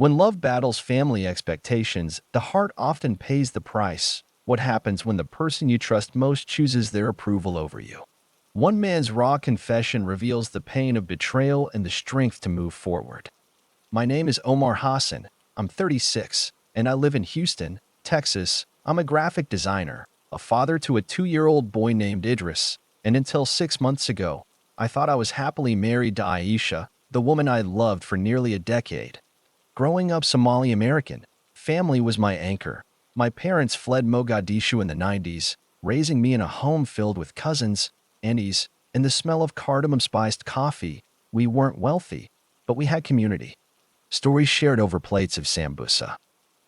When love battles family expectations, the heart often pays the price. What happens when the person you trust most chooses their approval over you? One man's raw confession reveals the pain of betrayal and the strength to move forward. My name is Omar Hassan. I'm 36, and I live in Houston, Texas. I'm a graphic designer, a father to a 2-year-old boy named Idris, and until 6 months ago, I thought I was happily married to Aisha, the woman I loved for nearly a decade. Growing up Somali American, family was my anchor. My parents fled Mogadishu in the 90s, raising me in a home filled with cousins, aunties, and the smell of cardamom spiced coffee. We weren't wealthy, but we had community. Stories shared over plates of sambusa.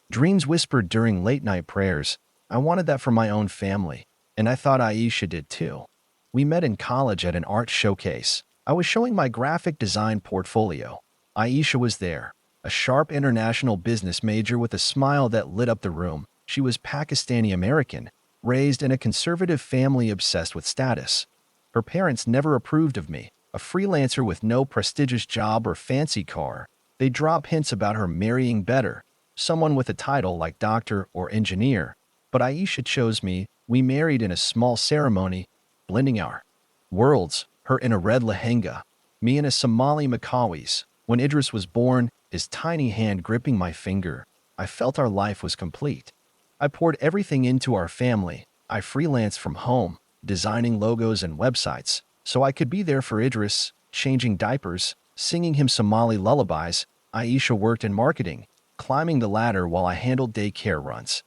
Dreams whispered during late night prayers. I wanted that for my own family, and I thought Aisha did too. We met in college at an art showcase. I was showing my graphic design portfolio. Aisha was there, a sharp international business major with a smile that lit up the room. She was Pakistani American, raised in a conservative family obsessed with status. Her parents never approved of me, a freelancer with no prestigious job or fancy car. They drop hints about her marrying better, someone with a title like doctor or engineer. But Aisha chose me. We married in a small ceremony, blending our worlds, her in a red lehenga, me in a Somali makawis. When Idris was born, his tiny hand gripping my finger, I felt our life was complete. I poured everything into our family. I freelanced from home, designing logos and websites, so I could be there for Idris, changing diapers, singing him Somali lullabies. Aisha worked in marketing, climbing the ladder while I handled daycare runs.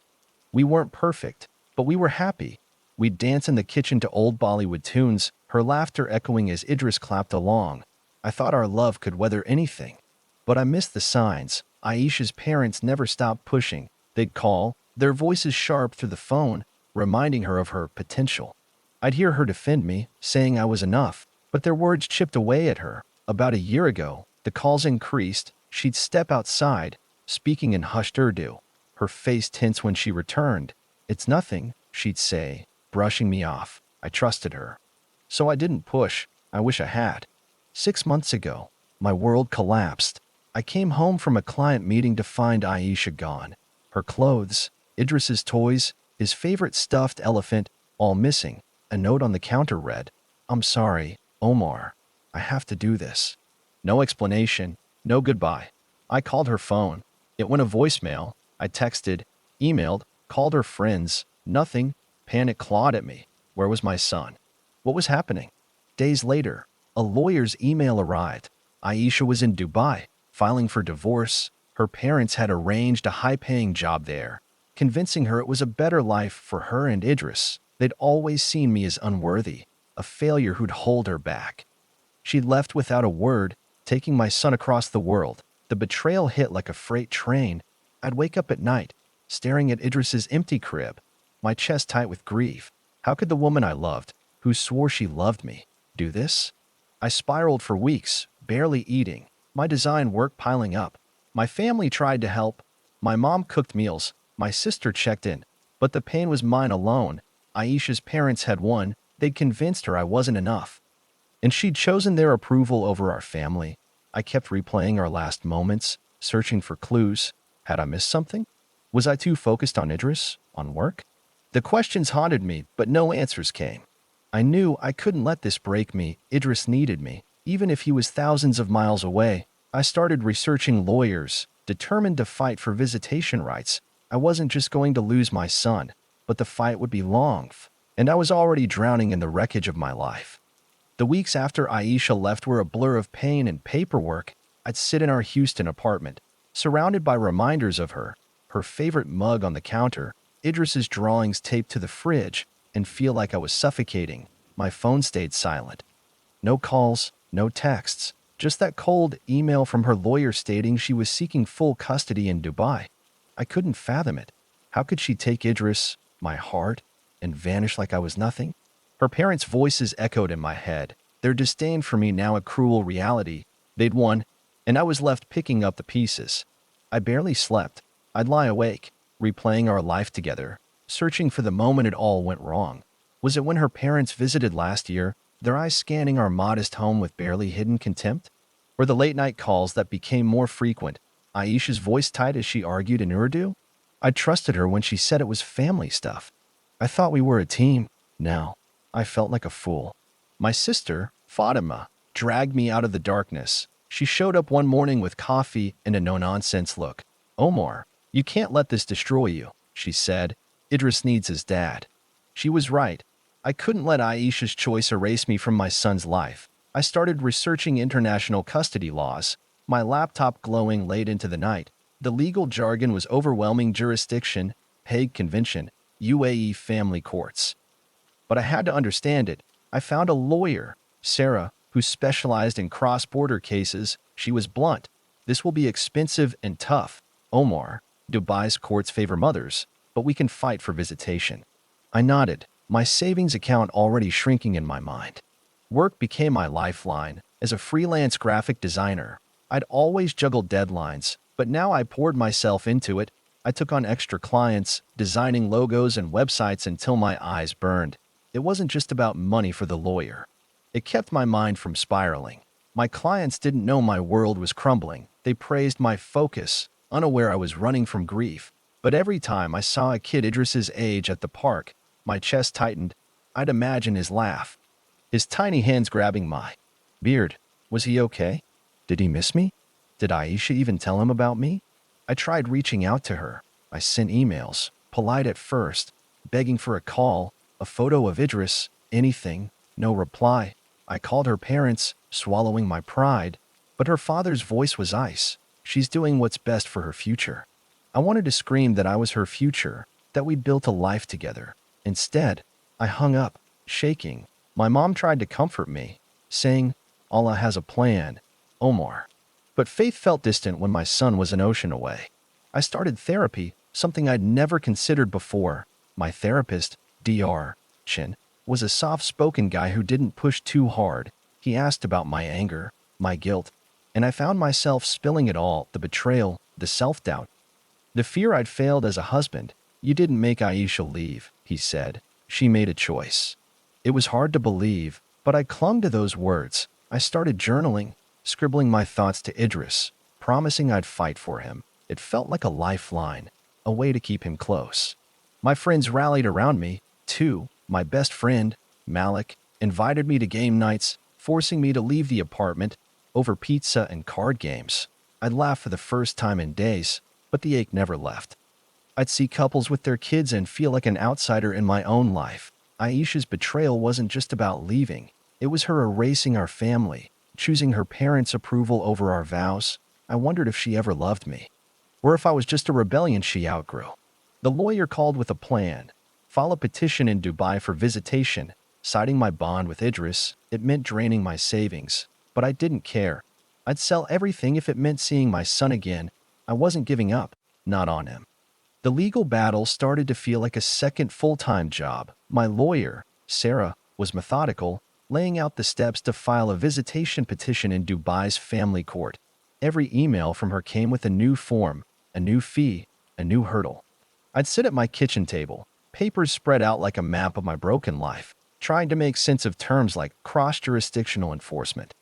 We weren't perfect, but we were happy. We'd dance in the kitchen to old Bollywood tunes, her laughter echoing as Idris clapped along. I thought our love could weather anything. But I missed the signs. Aisha's parents never stopped pushing. They'd call, their voices sharp through the phone, reminding her of her potential. I'd hear her defend me, saying I was enough, but their words chipped away at her. About a year ago, the calls increased. She'd step outside, speaking in hushed Urdu, her face tense when she returned. "It's nothing," she'd say, brushing me off. I trusted her. So I didn't push. I wish I had. 6 months ago, my world collapsed. I came home from a client meeting to find Aisha gone. Her clothes, Idris's toys, his favorite stuffed elephant, all missing. A note on the counter read, "I'm sorry, Omar. I have to do this." No explanation, no goodbye. I called her phone. It went a voicemail. I texted, emailed, called her friends. Nothing. Panic clawed at me. Where was my son? What was happening? Days later, a lawyer's email arrived. Aisha was in Dubai, filing for divorce. Her parents had arranged a high-paying job there, convincing her it was a better life for her and Idris. They'd always seen me as unworthy, a failure who'd hold her back. She left without a word, taking my son across the world. The betrayal hit like a freight train. I'd wake up at night, staring at Idris's empty crib, my chest tight with grief. How could the woman I loved, who swore she loved me, do this? I spiraled for weeks, barely eating, my design work piling up. My family tried to help. My mom cooked meals, my sister checked in, but the pain was mine alone. Aisha's parents had won. They'd convinced her I wasn't enough, and she'd chosen their approval over our family. I kept replaying our last moments, searching for clues. Had I missed something? Was I too focused on Idris, on work? The questions haunted me, but no answers came. I knew I couldn't let this break me. Idris needed me, even if he was thousands of miles away. I started researching lawyers, determined to fight for visitation rights. I wasn't just going to lose my son, but the fight would be long, and I was already drowning in the wreckage of my life. The weeks after Aisha left were a blur of pain and paperwork. I'd sit in our Houston apartment, surrounded by reminders of her, her favorite mug on the counter, Idris's drawings taped to the fridge, and feel like I was suffocating. My phone stayed silent. No calls, no texts, just that cold email from her lawyer stating she was seeking full custody in Dubai. I couldn't fathom it. How could she take Idris, my heart, and vanish like I was nothing? Her parents' voices echoed in my head, their disdain for me now a cruel reality. They'd won, and I was left picking up the pieces. I barely slept. I'd lie awake, replaying our life together, searching for the moment it all went wrong. Was it when her parents visited last year, their eyes scanning our modest home with barely hidden contempt? Or the late-night calls that became more frequent? Aisha's voice tight as she argued in Urdu. I trusted her when she said it was family stuff. I thought we were a team. Now, I felt like a fool. My sister, Fatima, dragged me out of the darkness. She showed up one morning with coffee and a no-nonsense look. Omar, you can't let this destroy you, she said. Idris needs his dad. She was right. I couldn't let Aisha's choice erase me from my son's life. I started researching international custody laws, my laptop glowing late into the night. The legal jargon was overwhelming: jurisdiction, Hague Convention, UAE family courts. But I had to understand it. I found a lawyer, Sarah, who specialized in cross-border cases. She was blunt. This will be expensive and tough. Omar, Dubai's courts favor mothers, but we can fight for visitation. I nodded, my savings account already shrinking in my mind. Work became my lifeline. As a freelance graphic designer, I'd always juggled deadlines, but now I poured myself into it. I took on extra clients, designing logos and websites until my eyes burned. It wasn't just about money for the lawyer. It kept my mind from spiraling. My clients didn't know my world was crumbling. They praised my focus, unaware I was running from grief. But every time I saw a kid Idris's age at the park, my chest tightened. I'd imagine his laugh, his tiny hands grabbing my beard. Was he okay? Did he miss me? Did Aisha even tell him about me? I tried reaching out to her. I sent emails, polite at first, begging for a call, a photo of Idris, anything. No reply. I called her parents, swallowing my pride, but her father's voice was ice. She's doing what's best for her future. I wanted to scream that I was her future, that we'd built a life together. Instead, I hung up, shaking. My mom tried to comfort me, saying, Allah has a plan, Omar. But faith felt distant when my son was an ocean away. I started therapy, something I'd never considered before. My therapist, Dr. Chin, was a soft-spoken guy who didn't push too hard. He asked about my anger, my guilt, and I found myself spilling it all: the betrayal, the self-doubt, the fear I'd failed as a husband. You didn't make Aisha leave, he said. She made a choice. It was hard to believe, but I clung to those words. I started journaling, scribbling my thoughts to Idris, promising I'd fight for him. It felt like a lifeline, a way to keep him close. My friends rallied around me, too. My best friend, Malik, invited me to game nights, forcing me to leave the apartment over pizza and card games. I'd laugh for the first time in days, but the ache never left. I'd see couples with their kids and feel like an outsider in my own life. Aisha's betrayal wasn't just about leaving. It was her erasing our family, choosing her parents' approval over our vows. I wondered if she ever loved me, or if I was just a rebellion she outgrew. The lawyer called with a plan. File a petition in Dubai for visitation, citing my bond with Idris. It meant draining my savings, but I didn't care. I'd sell everything if it meant seeing my son again. I wasn't giving up, not on him. The legal battle started to feel like a second full-time job. My lawyer, Sarah, was methodical, laying out the steps to file a visitation petition in Dubai's family court. Every email from her came with a new form, a new fee, a new hurdle. I'd sit at my kitchen table, papers spread out like a map of my broken life, trying to make sense of terms like cross-jurisdictional enforcement.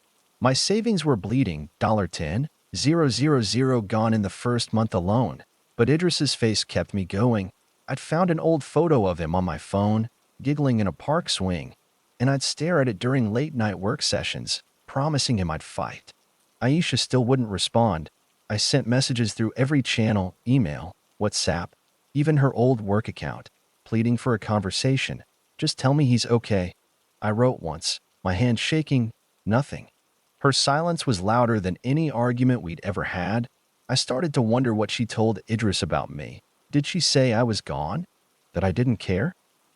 My savings were bleeding, $10,000 gone in the first month alone. But Idris's face kept me going. I'd found an old photo of him on my phone, giggling in a park swing, and I'd stare at it during late-night work sessions, promising him I'd fight. Aisha still wouldn't respond. I sent messages through every channel: email, WhatsApp, even her old work account, pleading for a conversation. Just tell me he's okay. I wrote once, my hand shaking. Nothing. Her silence was louder than any argument we'd ever had. I started to wonder what she told Idris about me. Did she say I was gone? That I didn't care?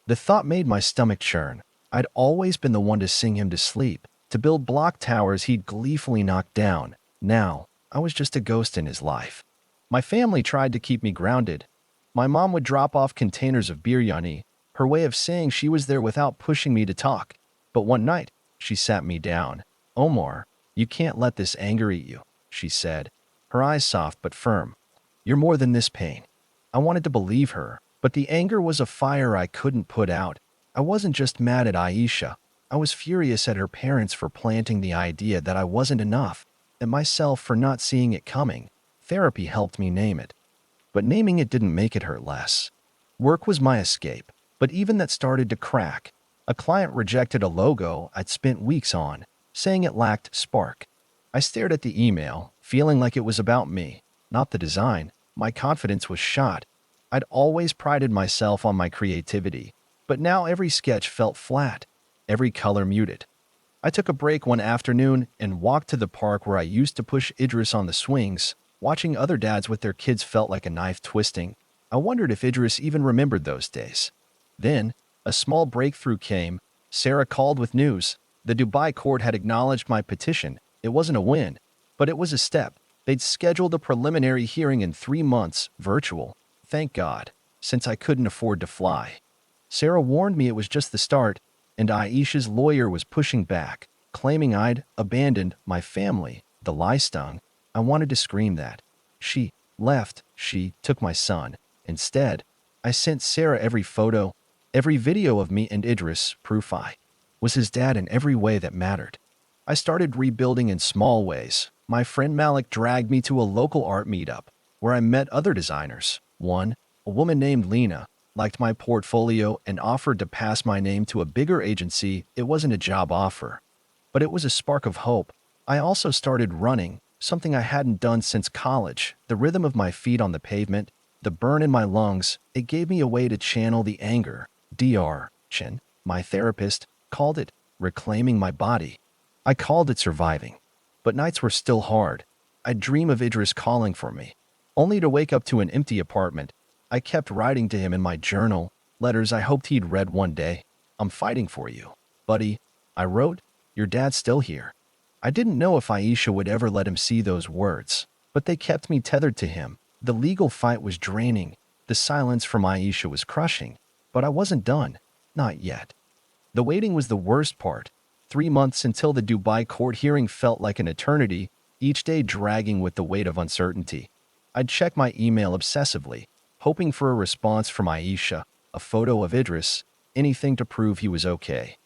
The thought made my stomach churn. I'd always been the one to sing him to sleep, to build block towers he'd gleefully knock down. Now, I was just a ghost in his life. My family tried to keep me grounded. My mom would drop off containers of biryani, her way of saying she was there without pushing me to talk. But one night, she sat me down. Omar, you can't let this anger eat you, she said, her eyes soft but firm. You're more than this pain. I wanted to believe her, but the anger was a fire I couldn't put out. I wasn't just mad at Aisha. I was furious at her parents for planting the idea that I wasn't enough, and myself for not seeing it coming. Therapy helped me name it. But naming it didn't make it hurt less. Work was my escape, but even that started to crack. A client rejected a logo I'd spent weeks on, saying it lacked spark. I stared at the email, feeling like it was about me, not the design. My confidence was shot. I'd always prided myself on my creativity, but now every sketch felt flat, every color muted. I took a break one afternoon and walked to the park where I used to push Idris on the swings. Watching other dads with their kids felt like a knife twisting. I wondered if Idris even remembered those days. Then, a small breakthrough came. Sarah called with news. The Dubai court had acknowledged my petition. It wasn't a win, but it was a step. They'd scheduled a preliminary hearing in 3 months, virtual. Thank God, since I couldn't afford to fly. Sarah warned me it was just the start, and Aisha's lawyer was pushing back, claiming I'd abandoned my family. The lie stung. I wanted to scream that. She left. She took my son. Instead, I sent Sarah every photo, every video of me and Idris, proof I was his dad in every way that mattered. I started rebuilding in small ways. My friend Malik dragged me to a local art meetup, where I met other designers. One, a woman named Lena, liked my portfolio and offered to pass my name to a bigger agency. It wasn't a job offer, but it was a spark of hope. I also started running, something I hadn't done since college. The rhythm of my feet on the pavement, the burn in my lungs, it gave me a way to channel the anger. Dr. Chin, my therapist, called it reclaiming my body. I called it surviving. But nights were still hard. I'd dream of Idris calling for me, only to wake up to an empty apartment. I kept writing to him in my journal, letters I hoped he'd read one day. I'm fighting for you, buddy. I wrote, your dad's still here. I didn't know if Aisha would ever let him see those words, but they kept me tethered to him. The legal fight was draining. The silence from Aisha was crushing. But I wasn't done. Not yet. The waiting was the worst part. 3 months until the Dubai court hearing felt like an eternity, each day dragging with the weight of uncertainty. I'd check my email obsessively, hoping for a response from Aisha, a photo of Idris, anything to prove he was okay.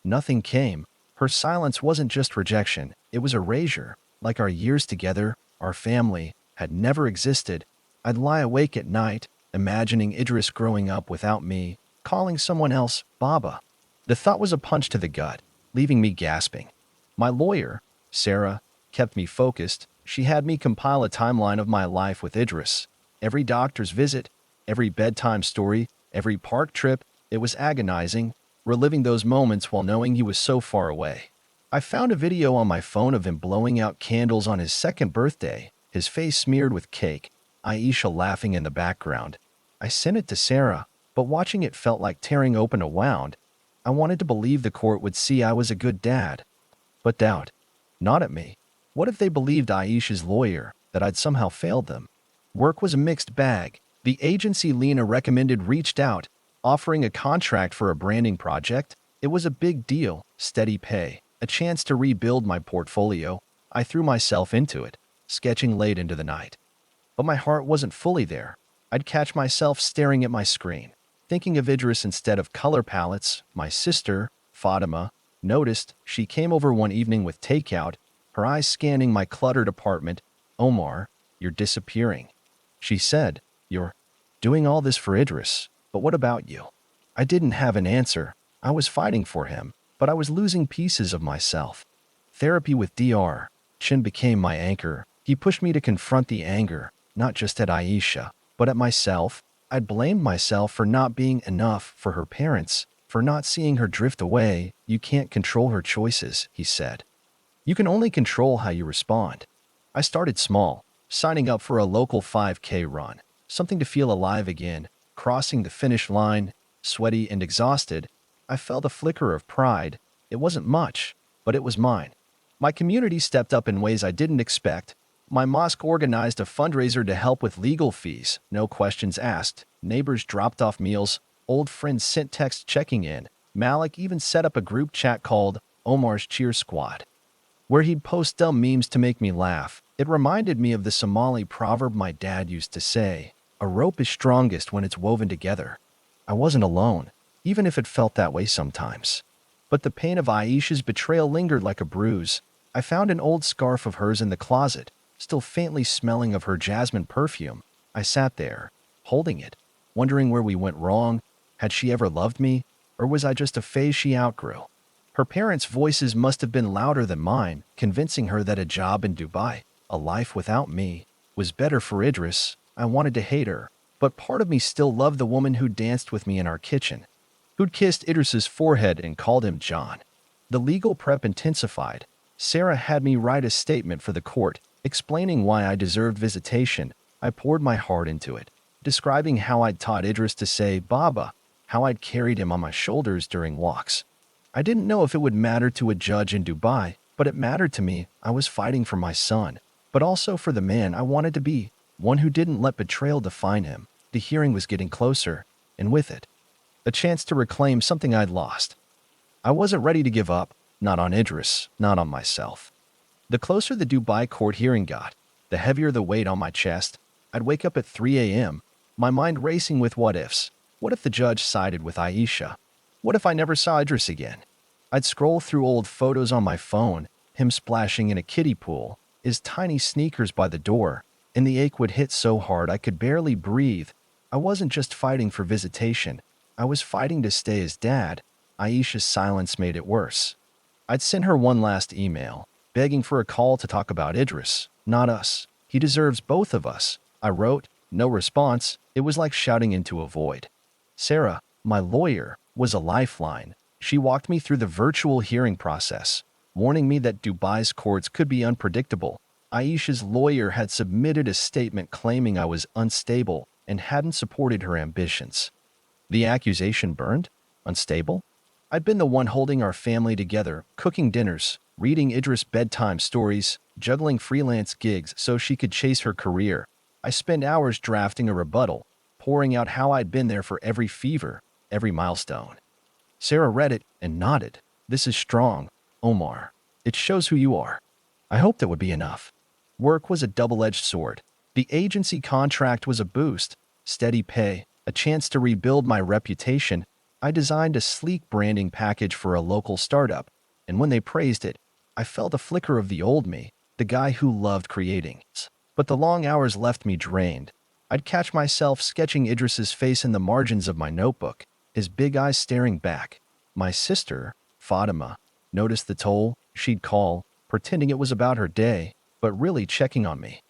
Nothing came. Her silence wasn't just rejection, it was erasure. Like our years together, our family, had never existed. I'd lie awake at night, imagining Idris growing up without me, calling someone else Baba. The thought was a punch to the gut, leaving me gasping. My lawyer, Sarah, kept me focused. She had me compile a timeline of my life with Idris. Every doctor's visit, every bedtime story, every park trip. It was agonizing, reliving those moments while knowing he was so far away. I found a video on my phone of him blowing out candles on his 2nd birthday, his face smeared with cake, Aisha laughing in the background. I sent it to Sarah, but watching it felt like tearing open a wound. I wanted to believe the court would see I was a good dad. But doubt. Not at me. What if they believed Aisha's lawyer, that I'd somehow failed them? Work was a mixed bag. The agency Lena recommended reached out, offering a contract for a branding project. It was a big deal, steady pay, a chance to rebuild my portfolio. I threw myself into it, sketching late into the night. But my heart wasn't fully there. I'd catch myself staring at my screen, thinking of Idris instead of color palettes. My sister, Fatima, noticed. She came over one evening with takeout, her eyes scanning my cluttered apartment. Omar, you're disappearing. She said, you're doing all this for Idris, but what about you? I didn't have an answer. I was fighting for him, but I was losing pieces of myself. Therapy with Dr. Chin became my anchor. He pushed me to confront the anger, not just at Aisha, but at myself. I'd blamed myself for not being enough for her parents, for not seeing her drift away. You can't control her choices, he said. You can only control how you respond. I started small, signing up for a local 5K run, something to feel alive again. Crossing the finish line, sweaty and exhausted, I felt a flicker of pride. It wasn't much, but it was mine. My community stepped up in ways I didn't expect. My mosque organized a fundraiser to help with legal fees, no questions asked. Neighbors dropped off meals, old friends sent texts checking in. Malik even set up a group chat called Omar's Cheer Squad, where he'd post dumb memes to make me laugh. It reminded me of the Somali proverb my dad used to say, a rope is strongest when it's woven together. I wasn't alone, even if it felt that way sometimes. But the pain of Aisha's betrayal lingered like a bruise. I found an old scarf of hers in the closet, still faintly smelling of her jasmine perfume. I sat there, holding it, wondering where we went wrong. Had she ever loved me, or was I just a phase she outgrew? Her parents' voices must have been louder than mine, convincing her that a job in Dubai, a life without me, was better for Idris. I wanted to hate her, but part of me still loved the woman who danced with me in our kitchen, who'd kissed Idris's forehead and called him John. The legal prep intensified. Sarah had me write a statement for the court, explaining why I deserved visitation. I poured my heart into it, describing how I'd taught Idris to say Baba, how I'd carried him on my shoulders during walks. I didn't know if it would matter to a judge in Dubai, but it mattered to me. I was fighting for my son, but also for the man I wanted to be, one who didn't let betrayal define him. The hearing was getting closer, and with it, a chance to reclaim something I'd lost. I wasn't ready to give up, not on Idris, not on myself. The closer the Dubai court hearing got, the heavier the weight on my chest. I'd wake up at 3 a.m., my mind racing with what ifs. What if the judge sided with Aisha? What if I never saw Idris again? I'd scroll through old photos on my phone, him splashing in a kiddie pool, his tiny sneakers by the door, and the ache would hit so hard I could barely breathe. I wasn't just fighting for visitation. I was fighting to stay as dad. Aisha's silence made it worse. I'd sent her one last email, begging for a call to talk about Idris, not us. He deserves both of us. I wrote, no response. It was like shouting into a void. Sarah, my lawyer, was a lifeline. She walked me through the virtual hearing process, warning me that Dubai's courts could be unpredictable. Aisha's lawyer had submitted a statement claiming I was unstable and hadn't supported her ambitions. The accusation burned? Unstable? I'd been the one holding our family together, cooking dinners, reading Idris bedtime stories, juggling freelance gigs so she could chase her career. I spent hours drafting a rebuttal, pouring out how I'd been there for every fever, every milestone. Sarah read it and nodded. This is strong, Omar. It shows who you are. I hoped it would be enough. Work was a double-edged sword. The agency contract was a boost, steady pay, a chance to rebuild my reputation. I designed a sleek branding package for a local startup, and when they praised it, I felt a flicker of the old me, the guy who loved creating. But the long hours left me drained. I'd catch myself sketching Idris's face in the margins of my notebook, his big eyes staring back. My sister, Fatima, noticed the toll. She'd call, pretending it was about her day, but really checking on me.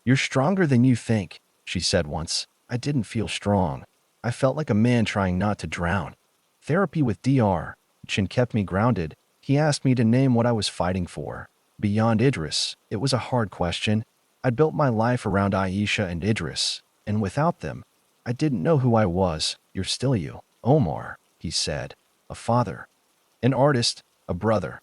"You're stronger than you think," she said once. I didn't feel strong. I felt like a man trying not to drown. Therapy with Dr. Chin kept me grounded. He asked me to name what I was fighting for. Beyond Idris, it was a hard question. I'd built my life around Aisha and Idris, and without them, I didn't know who I was. "You're still you, Omar," he said. "A father, an artist, a brother."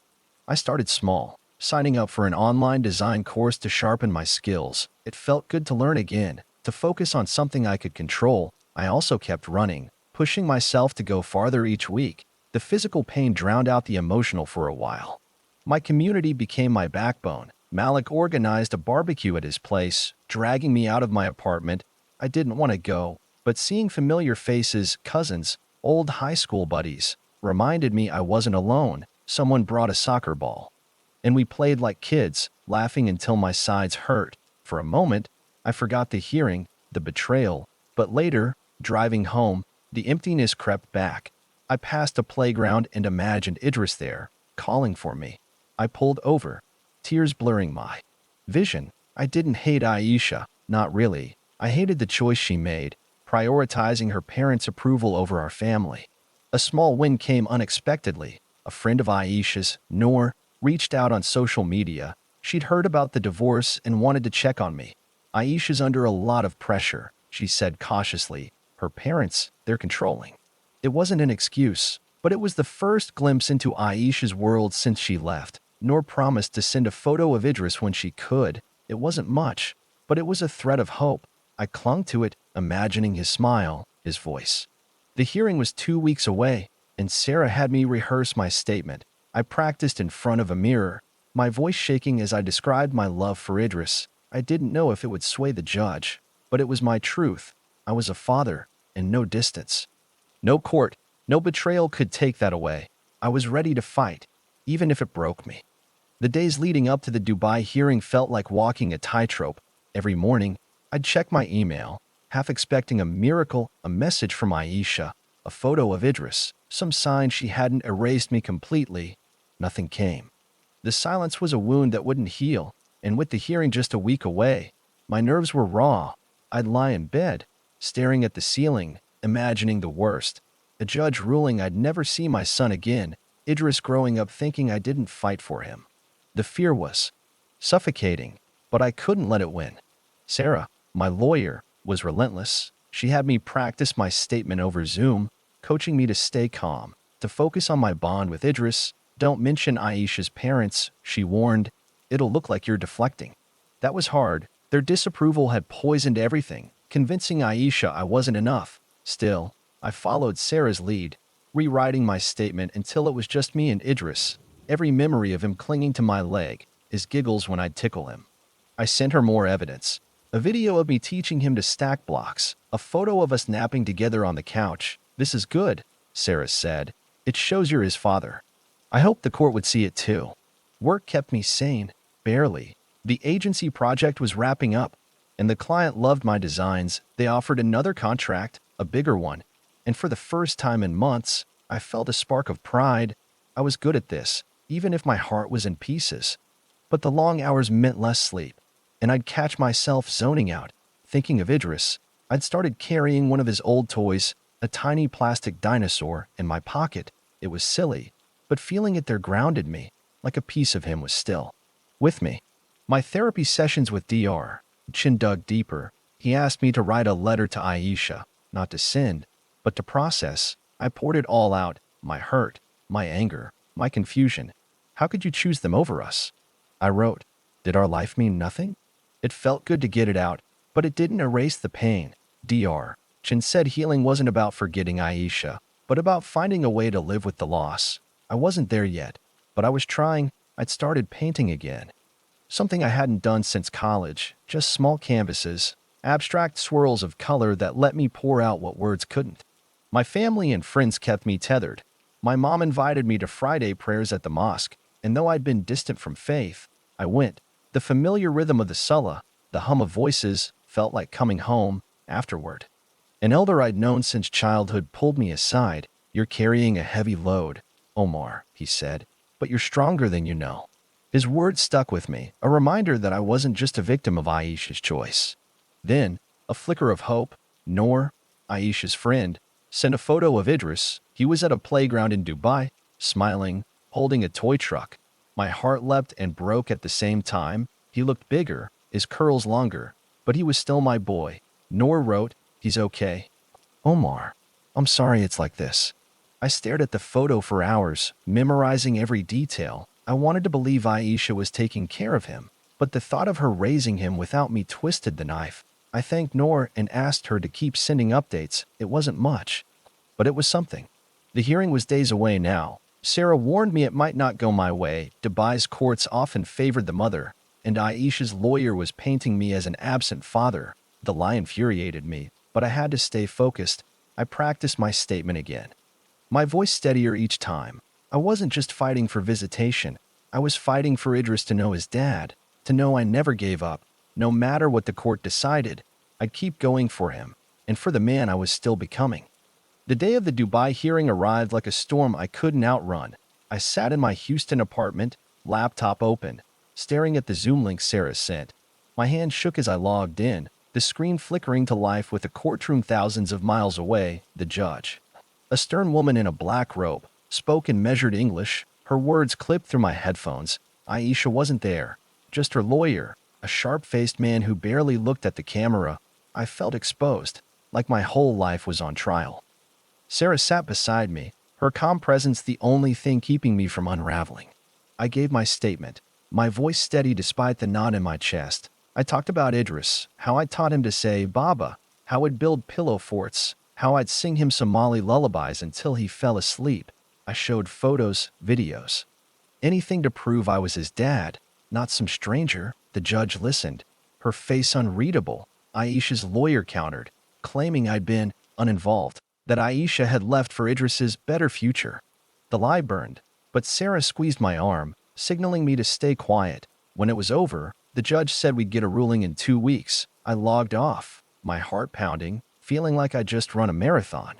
I started small, signing up for an online design course to sharpen my skills. It felt good to learn again, to focus on something I could control. I also kept running, pushing myself to go farther each week. The physical pain drowned out the emotional for a while. My community became my backbone. Malik organized a barbecue at his place, dragging me out of my apartment. I didn't want to go, but seeing familiar faces, cousins, old high school buddies, reminded me I wasn't alone. Someone brought a soccer ball, and we played like kids, laughing until my sides hurt. For a moment, I forgot the hearing, the betrayal, but later, driving home, the emptiness crept back. I passed a playground and imagined Idris there, calling for me. I pulled over, tears blurring my vision. I didn't hate Aisha, not really. I hated the choice she made, prioritizing her parents' approval over our family. A small win came unexpectedly. A friend of Aisha's, Noor, reached out on social media. She'd heard about the divorce and wanted to check on me. "Aisha's under a lot of pressure," she said cautiously. "Her parents, they're controlling." It wasn't an excuse, but it was the first glimpse into Aisha's world since she left. Noor promised to send a photo of Idris when she could. It wasn't much, but it was a thread of hope. I clung to it, imagining his smile, his voice. The hearing was 2 weeks away, and Sarah had me rehearse my statement. I practiced in front of a mirror, my voice shaking as I described my love for Idris. I didn't know if it would sway the judge, but it was my truth. I was a father, and no distance. No court, no betrayal could take that away. I was ready to fight, even if it broke me. The days leading up to the Dubai hearing felt like walking a tightrope. Every morning, I'd check my email, half expecting a miracle, a message from Aisha, a photo of Idris, some sign she hadn't erased me completely. Nothing came. The silence was a wound that wouldn't heal, and with the hearing just a week away, my nerves were raw. I'd lie in bed, staring at the ceiling, imagining the worst. A judge ruling I'd never see my son again, Idris growing up thinking I didn't fight for him. The fear was suffocating, but I couldn't let it win. Sarah, my lawyer, was relentless. She had me practice my statement over Zoom, coaching me to stay calm, to focus on my bond with Idris. Don't mention Aisha's parents, she warned. It'll look like you're deflecting. That was hard. Their disapproval had poisoned everything, convincing Aisha I wasn't enough. Still, I followed Sarah's lead, rewriting my statement until it was just me and Idris. Every memory of him clinging to my leg, his giggles when I'd tickle him. I sent her more evidence. A video of me teaching him to stack blocks, a photo of us napping together on the couch. This is good, Sarah said. It shows you're his father. I hoped the court would see it too. Work kept me sane, barely. The agency project was wrapping up, and the client loved my designs. They offered another contract, a bigger one, and for the first time in months, I felt a spark of pride. I was good at this, even if my heart was in pieces. But the long hours meant less sleep, and I'd catch myself zoning out, thinking of Idris. I'd started carrying one of his old toys, a tiny plastic dinosaur, in my pocket. It was silly, but feeling it there grounded me, like a piece of him was still with me. My therapy sessions with Dr. Chin dug deeper. He asked me to write a letter to Aisha, not to send, but to process. I poured it all out, my hurt, my anger, my confusion. How could you choose them over us? I wrote, did our life mean nothing? It felt good to get it out, but it didn't erase the pain. Dr. Chin said healing wasn't about forgetting Aisha, but about finding a way to live with the loss. I wasn't there yet, but I was trying. I'd started painting again. Something I hadn't done since college, just small canvases, abstract swirls of color that let me pour out what words couldn't. My family and friends kept me tethered. My mom invited me to Friday prayers at the mosque, and though I'd been distant from faith, I went. The familiar rhythm of the salah, the hum of voices, felt like coming home afterward. An elder I'd known since childhood pulled me aside. You're carrying a heavy load, Omar, he said, but you're stronger than you know. His words stuck with me, a reminder that I wasn't just a victim of Aisha's choice. Then, a flicker of hope. Noor, Aisha's friend, sent a photo of Idris. He was at a playground in Dubai, smiling, holding a toy truck. My heart leapt and broke at the same time. He looked bigger, his curls longer, but he was still my boy. Noor wrote, he's okay. Omar, I'm sorry it's like this. I stared at the photo for hours, memorizing every detail. I wanted to believe Aisha was taking care of him, but the thought of her raising him without me twisted the knife. I thanked Noor and asked her to keep sending updates. It wasn't much, but it was something. The hearing was days away now. Sarah warned me it might not go my way. Dubai's courts often favored the mother, and Aisha's lawyer was painting me as an absent father. The lie infuriated me, but I had to stay focused. I practiced my statement again, my voice steadier each time. I wasn't just fighting for visitation. I was fighting for Idris to know his dad, to know I never gave up. No matter what the court decided, I'd keep going for him, and for the man I was still becoming. The day of the Dubai hearing arrived like a storm I couldn't outrun. I sat in my Houston apartment, laptop open, staring at the Zoom link Sarah sent. My hand shook as I logged in, the screen flickering to life with a courtroom thousands of miles away. The judge, a stern woman in a black robe, spoke in measured English. Her words clipped through my headphones. Aisha wasn't there, just her lawyer, a sharp-faced man who barely looked at the camera. I felt exposed, like my whole life was on trial. Sarah sat beside me, her calm presence the only thing keeping me from unraveling. I gave my statement, my voice steady despite the knot in my chest. I talked about Idris, how I taught him to say Baba, how I'd build pillow forts, how I'd sing him Somali lullabies until he fell asleep. I showed photos, videos, anything to prove I was his dad, not some stranger. The judge listened, her face unreadable. Aisha's lawyer countered, claiming I'd been uninvolved, that Aisha had left for Idris's better future. The lie burned, but Sarah squeezed my arm. signaling me to stay quiet. When it was over, the judge said we'd get a ruling in 2 weeks. I logged off, my heart pounding, feeling like I'd just run a marathon.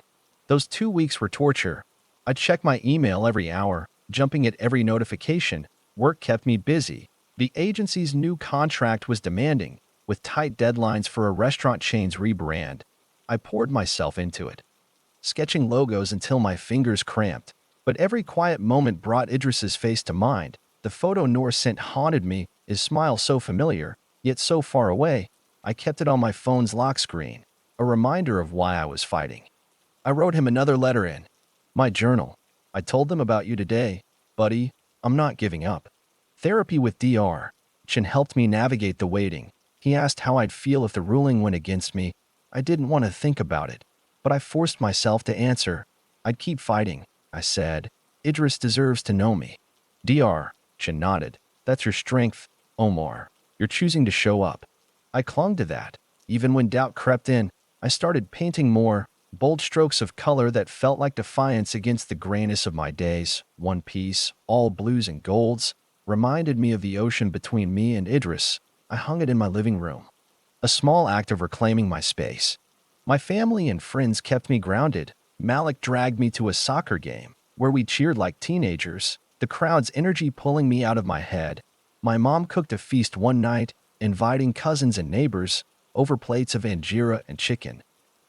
Those 2 weeks were torture. I'd check my email every hour, jumping at every notification. Work kept me busy. The agency's new contract was demanding, with tight deadlines for a restaurant chain's rebrand. I poured myself into it, sketching logos until my fingers cramped. But every quiet moment brought Idris's face to mind. The photo Noor sent haunted me, his smile so familiar, yet so far away. I kept it on my phone's lock screen, a reminder of why I was fighting. I wrote him another letter in my journal. I told them about you today. Buddy, I'm not giving up. Therapy with Dr. Chen helped me navigate the waiting. He asked how I'd feel if the ruling went against me. I didn't want to think about it, but I forced myself to answer. I'd keep fighting, I said. Idris deserves to know me. Dr. Chen nodded. That's your strength, Omar. You're choosing to show up. I clung to that. Even when doubt crept in, I started painting more, bold strokes of color that felt like defiance against the grayness of my days. One piece, all blues and golds, reminded me of the ocean between me and Idris. I hung it in my living room, a small act of reclaiming my space. My family and friends kept me grounded. Malik dragged me to a soccer game, where we cheered like teenagers, the crowd's energy pulling me out of my head. My mom cooked a feast one night, inviting cousins and neighbors over plates of injera and chicken.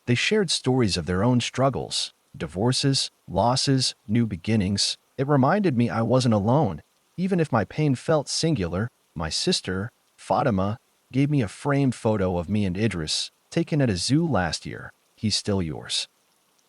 They shared stories of their own struggles, divorces, losses, new beginnings. It reminded me I wasn't alone, even if my pain felt singular. My sister, Fatima, gave me a framed photo of me and Idris, taken at a zoo last year. He's still yours,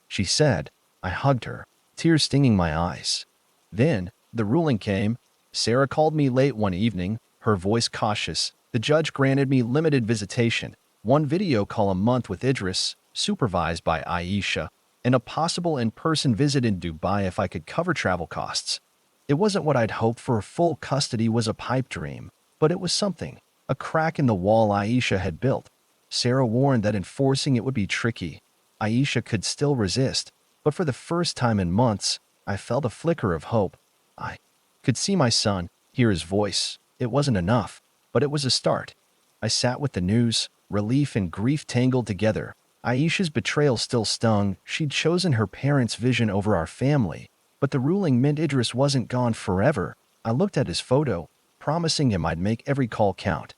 she said. I hugged her, tears stinging my eyes. Then, the ruling came. Sarah called me late one evening, her voice cautious. The judge granted me limited visitation, one video call a month with Idris, supervised by Aisha, and a possible in-person visit in Dubai if I could cover travel costs. It wasn't what I'd hoped for. Full custody was a pipe dream, but it was something, a crack in the wall Aisha had built. Sarah warned that enforcing it would be tricky. Aisha could still resist, but for the first time in months, I felt a flicker of hope. I could see my son, hear his voice. It wasn't enough, but it was a start. I sat with the news, relief and grief tangled together. Aisha's betrayal still stung. She'd chosen her parents' vision over our family, but the ruling meant Idris wasn't gone forever. I looked at his photo, promising him I'd make every call count.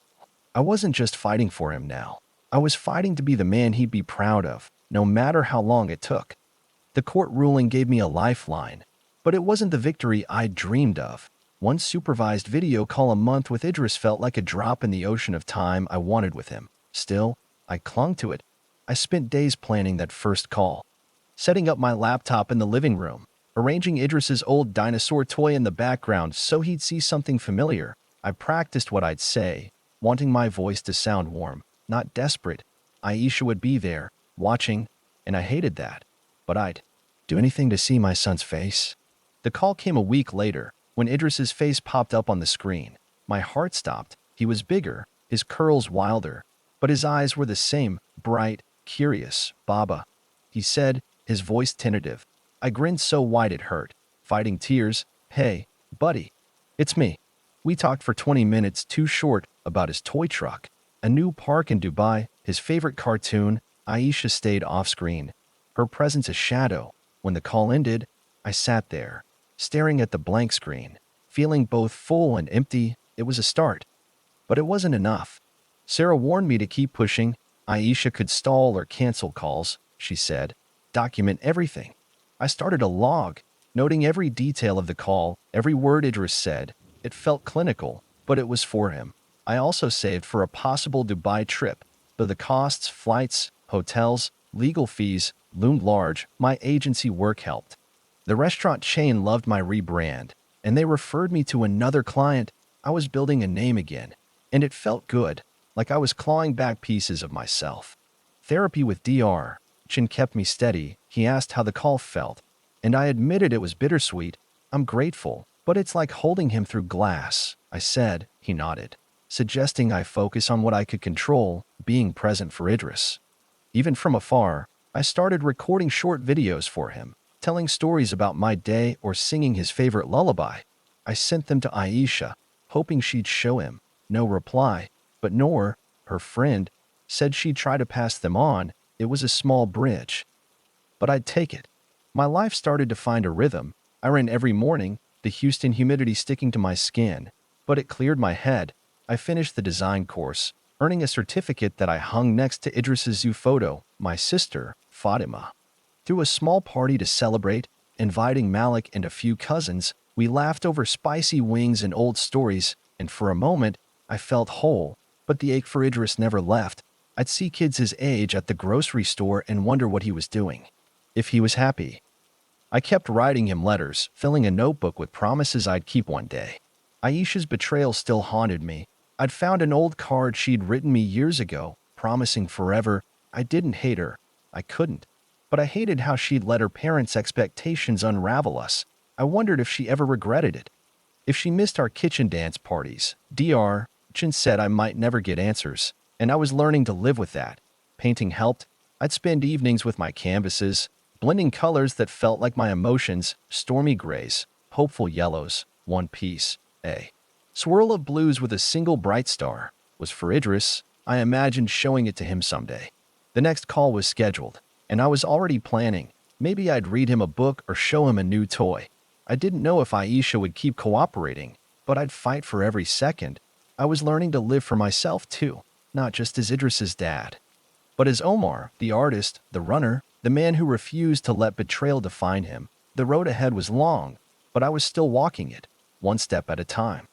I wasn't just fighting for him now. I was fighting to be the man he'd be proud of, no matter how long it took. The court ruling gave me a lifeline, but it wasn't the victory I'd dreamed of. One supervised video call a month with Idris felt like a drop in the ocean of time I wanted with him. Still, I clung to it. I spent days planning that first call, setting up my laptop in the living room, arranging Idris's old dinosaur toy in the background so he'd see something familiar. I practiced what I'd say, wanting my voice to sound warm, not desperate. Aisha would be there, watching, and I hated that. But I'd do anything to see my son's face. The call came a week later, when Idris's face popped up on the screen. My heart stopped. He was bigger, his curls wilder, but his eyes were the same, bright, curious. Baba, he said, his voice tentative. I grinned so wide it hurt, fighting tears. Hey, buddy, it's me. We talked for 20 minutes, too short, about his toy truck, a new park in Dubai, his favorite cartoon. Aisha stayed off-screen, her presence a shadow. When the call ended, I sat there, staring at the blank screen, feeling both full and empty. It was a start, but it wasn't enough. Sarah warned me to keep pushing. Aisha could stall or cancel calls, she said. Document everything. I started a log, noting every detail of the call, every word Idris said. It felt clinical, but it was for him. I also saved for a possible Dubai trip, though the costs, flights, hotels, legal fees loomed large. My agency work helped. The restaurant chain loved my rebrand, and they referred me to another client. I was building a name again, and it felt good, like I was clawing back pieces of myself. Therapy with Dr. Chen kept me steady. He asked how the call felt, and I admitted it was bittersweet. I'm grateful, but it's like holding him through glass, I said. He nodded, suggesting I focus on what I could control, being present for Idris. Even from afar, I started recording short videos for him, telling stories about my day or singing his favorite lullaby. I sent them to Aisha, hoping she'd show him. No reply, but Noor, her friend, said she'd try to pass them on. It was a small bridge, but I'd take it. My life started to find a rhythm. I ran every morning, the Houston humidity sticking to my skin, but it cleared my head. I finished the design course, earning a certificate that I hung next to Idris's zoo photo, my sister, Fatima. Threw a small party to celebrate, inviting Malik and a few cousins. We laughed over spicy wings and old stories, and for a moment, I felt whole, but the ache for Idris never left. I'd see kids his age at the grocery store and wonder what he was doing. If he was happy. I kept writing him letters, filling a notebook with promises I'd keep one day. Aisha's betrayal still haunted me. I'd found an old card she'd written me years ago, promising forever. I didn't hate her. I couldn't. But I hated how she'd let her parents' expectations unravel us. I wondered if she ever regretted it. If she missed our kitchen dance parties. Dr. Chin said I might never get answers, and I was learning to live with that. Painting helped. I'd spend evenings with my canvases, blending colors that felt like my emotions, stormy grays, hopeful yellows, one piece, a swirl of blues with a single bright star, was for Idris. I imagined showing it to him someday. The next call was scheduled, and I was already planning. Maybe I'd read him a book or show him a new toy. I didn't know if Aisha would keep cooperating, but I'd fight for every second. I was learning to live for myself too, not just as Idris's dad, but as Omar, the artist, the runner, the man who refused to let betrayal define him. The road ahead was long, but I was still walking it, one step at a time.